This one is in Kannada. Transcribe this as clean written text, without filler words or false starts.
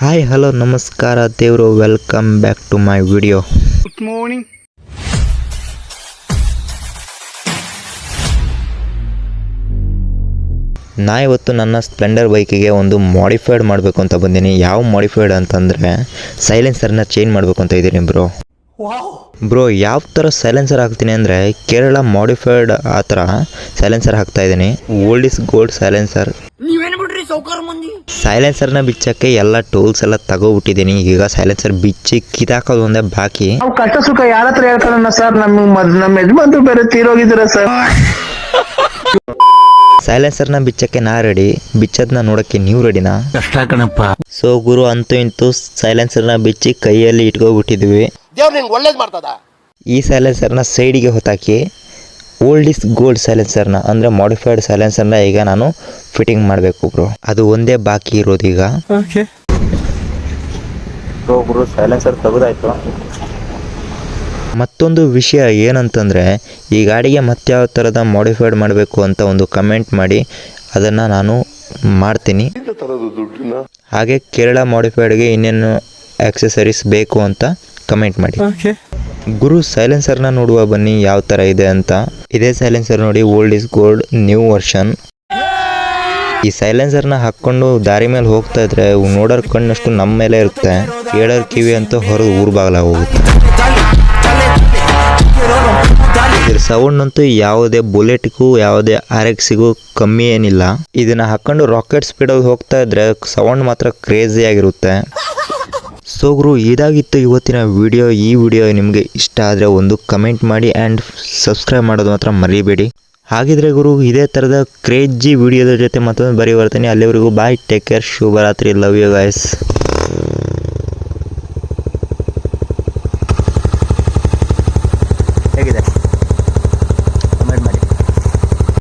ಹಾಯ್ ಹಲೋ ನಮಸ್ಕಾರ ದೇವರು, welcome back to my video. Good morning. ನಾ ಇವತ್ತು ನನ್ನ ಸ್ಪ್ಲೆಂಡರ್ ಬೈಕಿಗೆ ಒಂದು ಮಾಡಿಫೈಡ್ ಮಾಡಬೇಕು ಅಂತ ಬಂದೀನಿ. ಯಾವ ಮಾಡಿಫೈಡ್ ಅಂತಂದರೆ ಸೈಲೆನ್ಸರ್ನ ಚೇಂಜ್ ಮಾಡಬೇಕು ಅಂತ ಇದ್ದೀನಿ ಬ್ರೋ. ಯಾವ ಥರ ಸೈಲೆನ್ಸರ್ ಹಾಕ್ತೀನಿ ಅಂದರೆ ಕೇರಳ ಮಾಡಿಫೈಡ್ ಆ ಥರ ಸೈಲೆನ್ಸರ್ ಹಾಕ್ತಾ ಇದ್ದೀನಿ. Old is gold silencer. ಸೈಲೆನ್ಸರ್ನ ಬಿಚ್ಚಕ್ಕೆ ಎಲ್ಲ ಟೂಲ್ಸ್ ಎಲ್ಲ ತಗೋಬಿಟ್ಟಿದ್ದೀನಿ. ಈಗ ಸೈಲೆನ್ಸರ್ ಬಿಚ್ಚಿ ಕಿದಾಕೋದು ಒಂದೇ ಬಾಕಿ. ಕಷ್ಟ ಸುಖ ಯಾರ ಹತ್ರ ಹೇಳ್ತಾರಣ್ಣ ಸರ್. ನಮ್ಮ ಯಜಮಾನ್ರು ಬೇರೆ ತೀರೋಗಿದ್ದೀರ ಸರ್. ಸೈಲೆನ್ಸರ್ನ ಬಿಚ್ಚಕ್ಕೆ ನಾ ರೆಡಿ, ಬಿಚ್ಚದ್ನ ನೋಡಕ್ಕೆ ನೀವು ರೆಡಿನಾ? ಕಷ್ಟ ಕಣಪ್ಪ. ಸೊ ಗುರು, ಅಂತೂ ಇಂತೂ ಸೈಲೆನ್ಸರ್ನ ಬಿಚ್ಚಿ ಕೈಯಲ್ಲಿ ಇಟ್ಕೋಬಿಟ್ಟಿದ್ವಿ. ಈ ಸೈಲೆನ್ಸರ್ನ ಸೈಡಿಗೆ ಹೊತ್ತಾಕಿ ಓಲ್ಡ್ ಇಸ್ ಗೋಲ್ಡ್ ಸೈಲೆನ್ಸರ್ನ ಅಂದರೆ ಮಾಡಿಫೈಡ್ ಸೈಲೆನ್ಸರ್ನ ಈಗ ನಾನು ಫಿಟ್ಟಿಂಗ್ ಮಾಡಬೇಕು ಬ್ರೋ. ಅದು ಒಂದೇ ಬಾಕಿ ಇರೋದು ಈಗ. ಗುರು, ಸೈಲೆನ್ಸರ್ ತೆಗೆದಾಯ್ತು. ಮತ್ತೊಂದು ವಿಷಯ ಏನಂತಂದರೆ ಈ ಗಾಡಿಗೆ ಮತ್ತೆ ಯಾವ ಥರದ ಮಾಡಿಫೈಡ್ ಮಾಡಬೇಕು ಅಂತ ಒಂದು ಕಮೆಂಟ್ ಮಾಡಿ, ಅದನ್ನು ನಾನು ಮಾಡ್ತೀನಿ. ಹಾಗೆ ಕೇರಳ ಮಾಡಿಫೈಡ್ಗೆ ಇನ್ನೇನು ಆಕ್ಸೆಸರೀಸ್ ಬೇಕು ಅಂತ ಕಮೆಂಟ್ ಮಾಡಿ. ಗುರು, ಸೈಲೆನ್ಸರ್ನ ನೋಡುವ ಬನ್ನಿ ಯಾವ ಥರ ಇದೆ ಅಂತ. ಇದೇ ಸೈಲೆನ್ಸರ್ ನೋಡಿ, old is gold new version. ಈ ಸೈಲೆನ್ಸರ್ನ ಹಾಕ್ಕೊಂಡು ದಾರಿ ಮೇಲೆ ಹೋಗ್ತಾ ಇದ್ರೆ ನೋಡೋರ್ ಕಣ್ಣಷ್ಟು ನಮ್ಮ ಮೇಲೆ ಇರುತ್ತೆ, ಕೇಳೋರ್ ಕಿವಿ ಅಂತೂ ಹೊರದು ಊರ್ ಬಾಗ್ಲ ಹೋಗುತ್ತೆ. ಇದ್ರ ಸೌಂಡ್ ಅಂತೂ ಯಾವುದೇ ಬುಲೆಟ್ಗೂ ಯಾವುದೇ RX-ಗೂ ಕಮ್ಮಿ ಏನಿಲ್ಲ. ಇದನ್ನ ಹಾಕೊಂಡು ರಾಕೆಟ್ ಸ್ಪೀಡಲ್ಲಿ ಹೋಗ್ತಾ ಇದ್ರೆ ಸೌಂಡ್ ಮಾತ್ರ ಕ್ರೇಜಿ ಆಗಿರುತ್ತೆ. ಸೊ ಗುರು, ಇದಾಗಿತ್ತು ಇವತ್ತಿನ ವಿಡಿಯೋ. ಈ ವಿಡಿಯೋ ನಿಮಗೆ ಇಷ್ಟ ಆದರೆ ಒಂದು ಕಮೆಂಟ್ ಮಾಡಿ ಆ್ಯಂಡ್ ಸಬ್ಸ್ಕ್ರೈಬ್ ಮಾಡೋದು ಮಾತ್ರ ಮರಿಬೇಡಿ. ಹಾಗಿದ್ರೆ ಗುರು, ಇದೇ ಥರದ ಕ್ರೇಜಿ ವಿಡಿಯೋದ ಜೊತೆ ಮತ್ತೊಂದು ಬರ್ತೀನಿ. ಅಲ್ಲಿವರೆಗೂ ಬಾಯ್, ಟೇಕ್ ಕೇರ್, ಶುಭರಾತ್ರಿ, ಲವ್ ಯು ಗೈಸ್.